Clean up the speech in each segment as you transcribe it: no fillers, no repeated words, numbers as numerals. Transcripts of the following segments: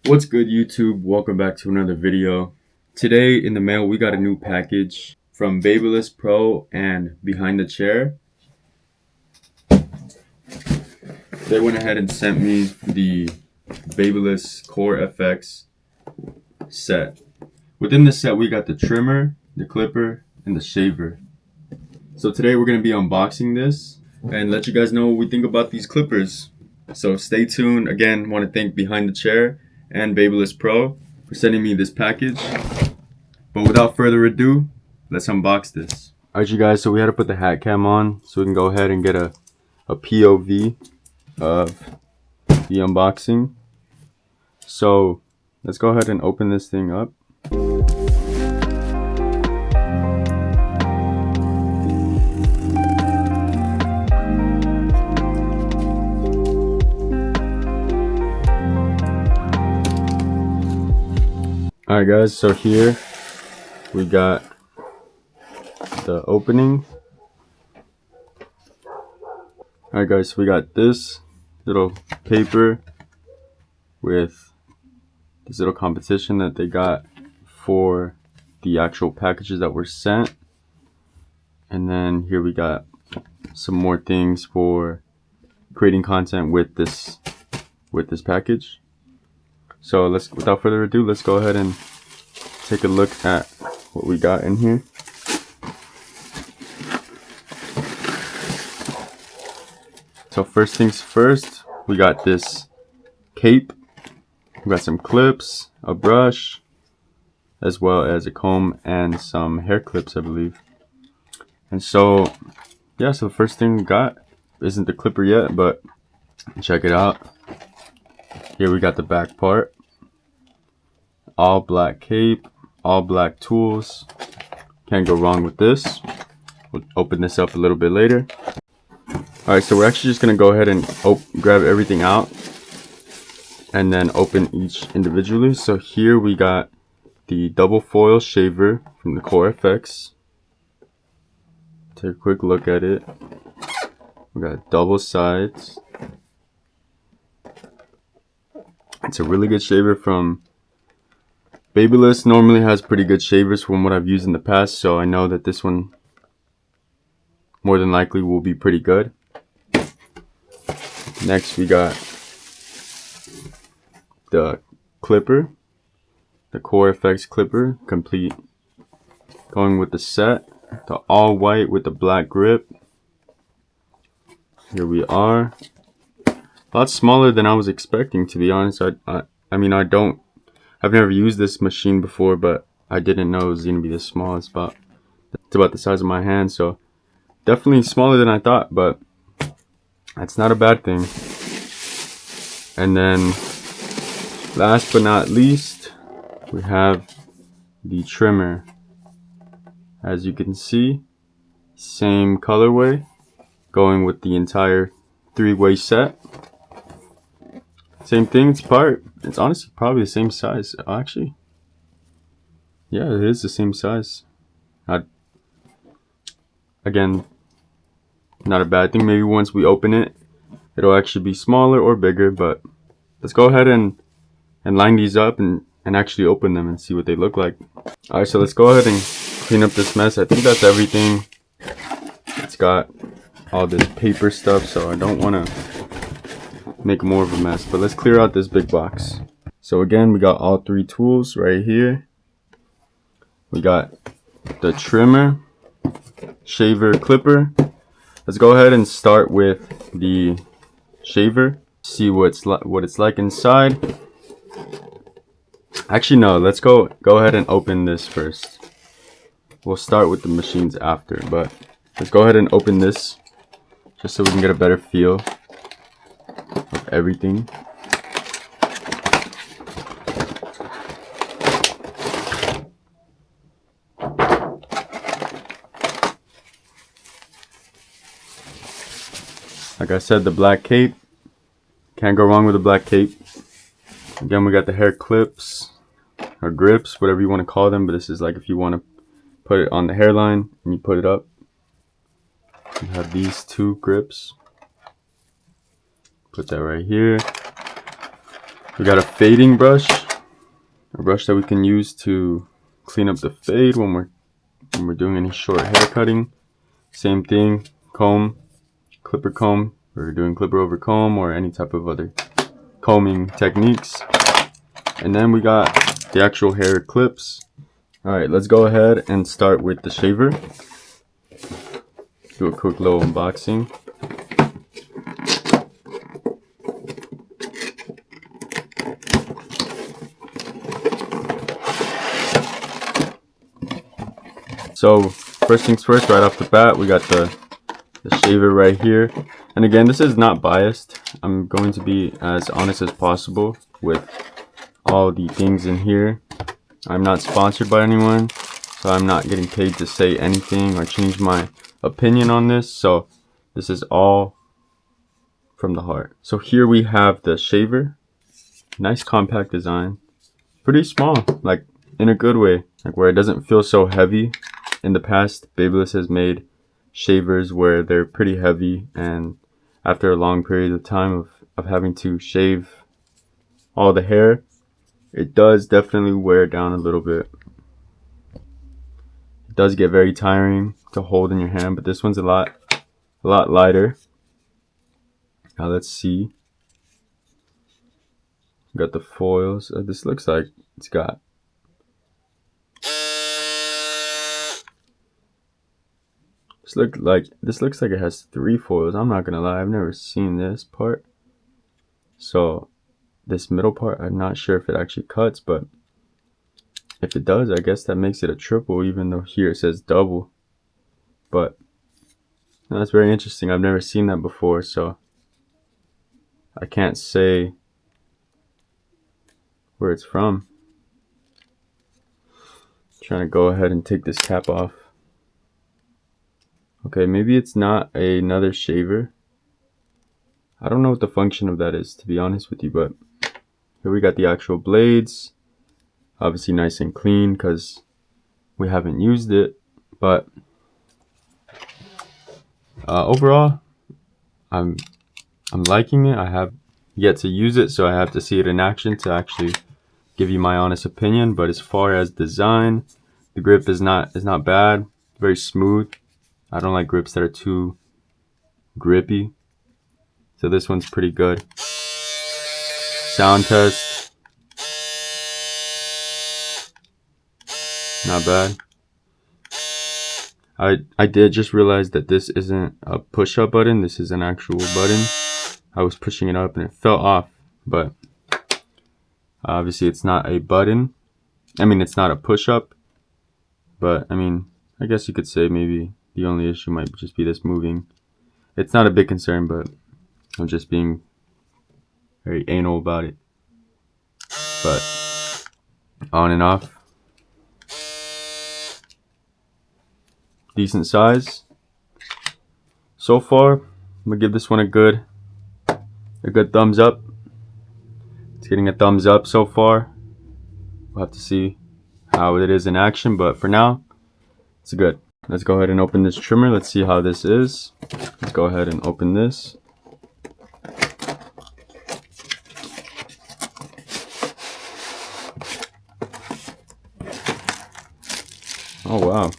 What's good, YouTube? Welcome back to another video. Today in the mail we got a new package from babylisspro and Behind the Chair. They went ahead and sent me the Babyliss corefx set. Within the set we got the trimmer, the clipper, and the shaver. So today we're going to be unboxing this and let you guys know what we think about these clippers. So stay tuned. Again, want to thank Behind the Chair and babylisspro for sending me this package. But without further ado, let's unbox this. Alright, you guys, so we had to put the hat cam on so we can go ahead and get a POV of the unboxing. So let's go ahead and open this thing up. Alright guys, so here we got the opening. Alright guys, so we got this little paper with this little competition that they got for the actual packages that were sent. And then here we got some more things for creating content with this package. So without further ado, let's go ahead and take a look at what we got in here. So first things first, we got this cape. We got some clips, a brush, as well as a comb and some hair clips, I believe. And so, yeah, so the first thing we got isn't the clipper yet, but check it out. Here we got the back part. All black cape, all black tools. Can't go wrong with this. We'll open this up a little bit later. Alright, so we're actually just going to go ahead and grab everything out and then open each individually. So here we got the double foil shaver from the corefx. Take a quick look at it. We got double sides. It's a really good shaver from Babyliss. Normally has pretty good shavers from what I've used in the past, so I know that this one more than likely will be pretty good. Next we got the clipper, the corefx clipper, complete, going with the set, the all white with the black grip. Here we are. A lot smaller than I was expecting, to be honest. I mean, I've never used this machine before, but I didn't know it was gonna be this small. It's about the size of my hand, so definitely smaller than I thought, but that's not a bad thing. And then last but not least, we have the trimmer. As you can see, same colorway, going with the entire three-way set. Same thing, it's honestly probably the same size. Actually, yeah, it is the same size. Again, not a bad thing. Maybe once we open it, it'll actually be smaller or bigger, but let's go ahead and line these up and actually open them and see what they look like. Alright, so let's go ahead and clean up this mess. I think that's everything. It's got all this paper stuff, so I don't want to make more of a mess, but let's clear out this big box. So again, we got all three tools right here. We got the trimmer, shaver, clipper. Let's go ahead and start with the shaver, see what it's like inside. Actually, no, let's go ahead and open this first. We'll start with the machines after, but let's go ahead and open this just so we can get a better feel of everything. Like I said, the black cape, can't go wrong with a black cape. Again, we got the hair clips or grips, whatever you want to call them, but this is like if you want to put it on the hairline and you put it up. You have these two grips. Put that right here. We got a fading brush, a brush that we can use to clean up the fade when we're doing any short hair cutting. Same thing, comb, clipper comb. We're doing clipper over comb or any type of other combing techniques. And then we got the actual hair clips. All right, let's go ahead and start with the shaver. Do a quick little unboxing. So first things first, right off the bat, we got the shaver right here. And again, this is not biased. I'm going to be as honest as possible with all the things in here. I'm not sponsored by anyone, so I'm not getting paid to say anything or change my opinion on this. So this is all from the heart. So here we have the shaver. Nice compact design. Pretty small, like in a good way, like where it doesn't feel so heavy. In the past, Babyliss has made shavers where they're pretty heavy, and after a long period of time of having to shave all the hair, it does definitely wear down a little bit. It does get very tiring to hold in your hand, but this one's a lot lighter. Now let's see. Got the foils. This looks like it's got this looks like it has 3 foils. I'm not gonna lie, I've never seen this part. So this middle part, I'm not sure if it actually cuts, but if it does, I guess that makes it a triple, even though here it says double. But that's very interesting. I've never seen that before, so I can't say where it's from. Trying to go ahead and take this cap off. Okay, maybe it's not another shaver. I don't know what the function of that is, to be honest with you, but here we got the actual blades. Obviously nice and clean because we haven't used it, but overall, I'm liking it. I have yet to use it, so I have to see it in action to actually give you my honest opinion. But as far as design, the grip is not bad. Very smooth. I don't like grips that are too grippy, so this one's pretty good. Sound test, not bad. I did just realize that this isn't a push-up button. This is an actual button. I was pushing it up and it fell off, but obviously it's not a button. I mean, it's not a push-up, but I mean, I guess you could say maybe the only issue might just be this moving. It's not a big concern, but I'm just being very anal about it. But on and off, decent size. So far, I'm gonna give this one a good thumbs up. It's getting a thumbs up so far. We'll have to see how it is in action, but for now, it's good. Let's go ahead and open this trimmer. Let's see how this is. Let's go ahead and open this. Oh wow.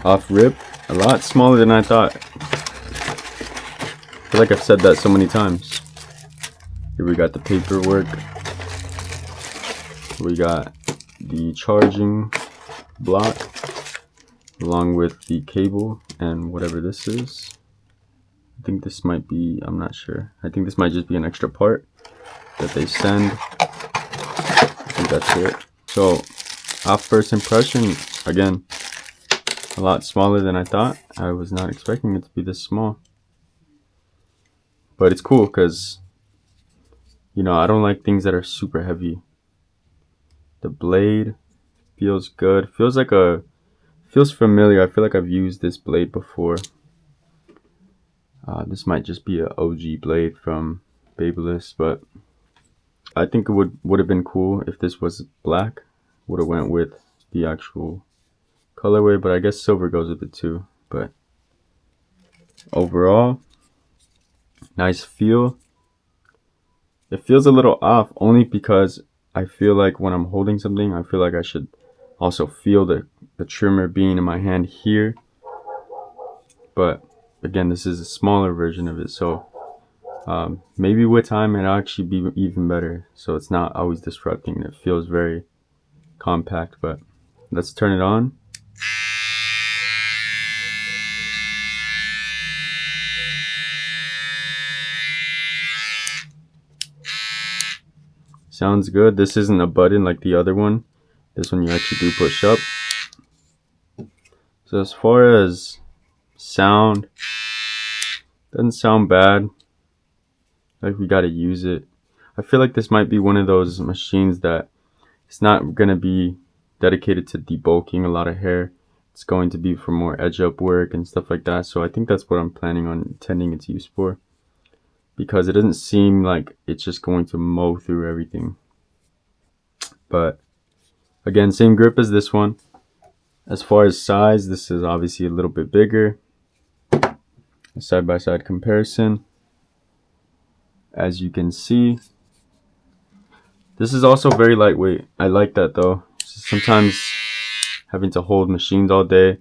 Off rip, a lot smaller than I thought. I feel like I've said that so many times. Here we got the paperwork. We got the charging block along with the cable and whatever this is. I think this might be, I'm not sure. I think this might just be an extra part that they send. I think that's it. So off first impression, again, a lot smaller than I thought. I was not expecting it to be this small. But it's cool because, you know, I don't like things that are super heavy. The blade feels good. Feels familiar. I feel like I've used this blade before. This might just be an OG blade from Babyliss, but I think it would have been cool if this was black. Would have went with the actual colorway, but I guess silver goes with it too. But overall, Nice feel. It feels a little off only because I feel like when I'm holding something, I feel like I should also feel the trimmer being in my hand here. But again, this is a smaller version of it, so maybe with time it'll actually be even better, so it's not always disrupting. It feels very compact. But let's turn it on. Sounds good. This isn't a button like the other one. This one you actually do push up. So as far as sound, doesn't sound bad. Like we gotta use it. I feel like this might be one of those machines that it's not gonna be dedicated to debulking a lot of hair. It's going to be for more edge up work and stuff like that. So I think that's what I'm planning on intending its use for, because it doesn't seem like it's just going to mow through everything. But again, same grip as this one. As far as size, this is obviously a little bit bigger. A side-by-side comparison. As you can see, this is also very lightweight. I like that though. Sometimes having to hold machines all day,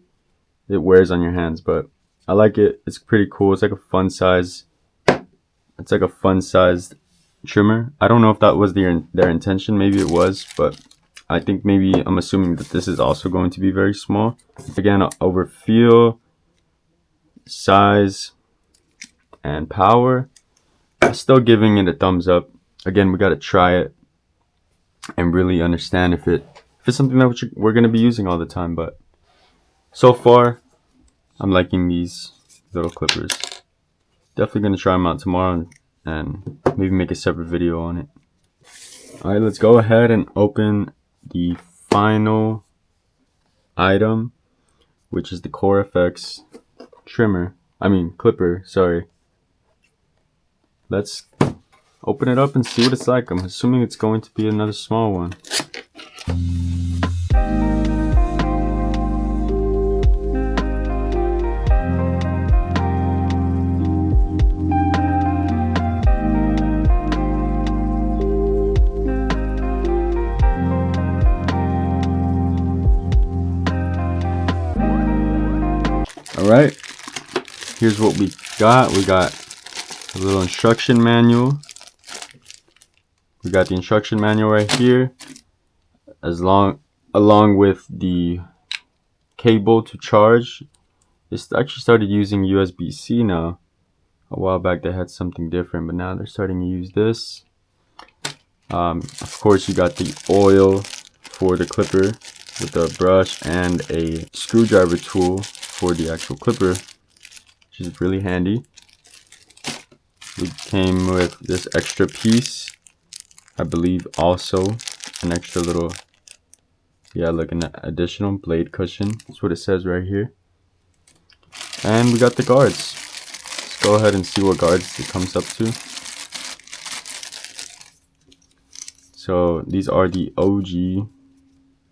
it wears on your hands, but I like it. It's pretty cool. It's like a fun size. It's like a fun sized trimmer. I don't know if that was their intention. Maybe it was, but I think maybe I'm assuming that this is also going to be very small. Again, over feel, size, and power, I'm still giving it a thumbs up. Again, we got to try it and really understand if it's something that we're going to be using all the time. But so far, I'm liking these little clippers. Definitely going to try them out tomorrow and maybe make a separate video on it. Alright, let's go ahead and open the final item, which is the corefx clipper, sorry. Let's open it up and see what it's like. I'm assuming it's going to be another small one. Alright, here's what we got. We got a little instruction manual. We got the instruction manual right here, along with the cable to charge. This actually started using USB-C now. A while back they had something different, but now they're starting to use this. Of course, you got the oil for the clipper with a brush and a screwdriver tool for the actual clipper, which is really handy. We came with this extra piece, I believe also an extra little, like an additional blade cushion. That's what it says right here. And we got the guards. Let's go ahead and see what guards it comes up to. So these are the OG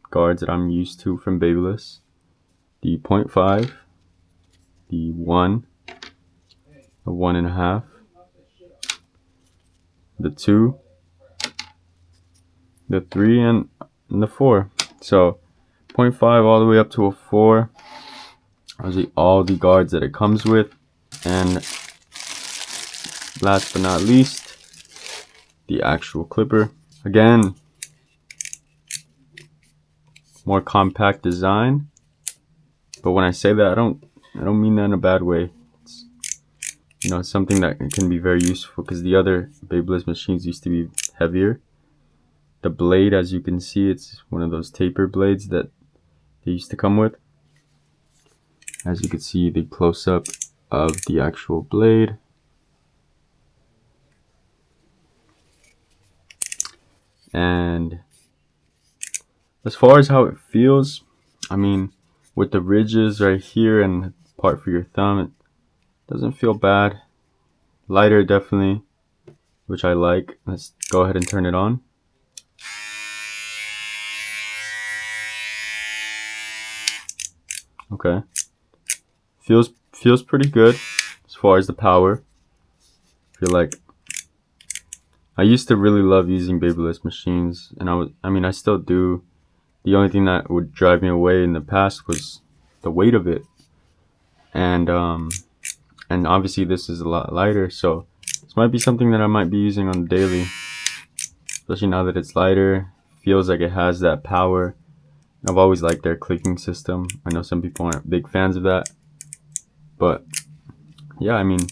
guards that I'm used to from Babyliss. The 0.5, the 1, the 1.5, the 2, the 3, and the 4. So 0.5 all the way up to a 4. Those are all the guards that it comes with. And last but not least, the actual clipper. Again, more compact design. But when I say that, I don't mean that in a bad way. It's, it's something that can be very useful, because the other Babyliss machines used to be heavier. The blade, as you can see, it's one of those taper blades that they used to come with. As you can see, the close-up of the actual blade. And as far as how it feels, with the ridges right here and the part for your thumb, it doesn't feel bad. Lighter definitely, which I like. Let's go ahead and turn it on. Okay, feels pretty good as far as the power. feel like I used to really love using Babyliss machines, and I mean, I still do. The only thing that would drive me away in the past was the weight of it, and obviously this is a lot lighter, so this might be something that I might be using on the daily, especially now that it's lighter. Feels like it has that power. I've always liked their clicking system. I know some people aren't big fans of that, but yeah, I mean,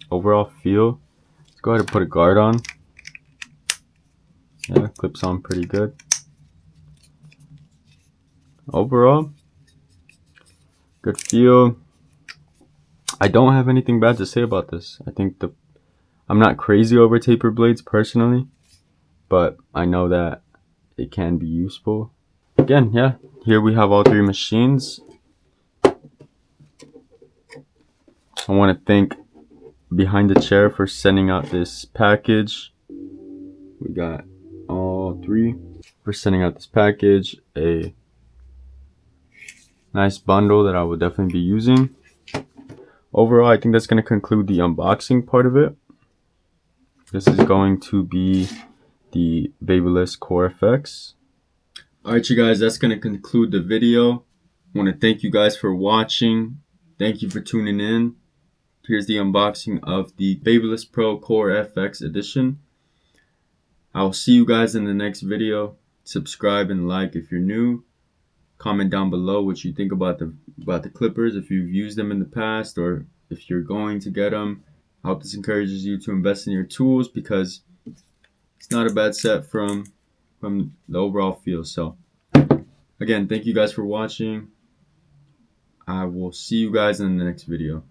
overall feel. Let's go ahead and put a guard on. Yeah, clips on pretty good. Overall, good feel. I don't have anything bad to say about this. I think I'm not crazy over taper blades personally, but I know that it can be useful. Again, yeah, here we have all three machines. I want to thank Behind the Chair for sending out this package. We got all three for sending out this package. A nice bundle that I will definitely be using. Overall, I think that's going to conclude the unboxing part of it. This is going to be the Babyliss corefx. Alright, you guys, that's going to conclude the video. I want to thank you guys for watching. Thank you for tuning in. Here's the unboxing of the babylisspro corefx edition. I'll see you guys in the next video. Subscribe and like if you're new. Comment down below what you think about the clippers, if you've used them in the past or if you're going to get them. I hope this encourages you to invest in your tools because it's not a bad set from the overall feel. So again, thank you guys for watching. I will see you guys in the next video.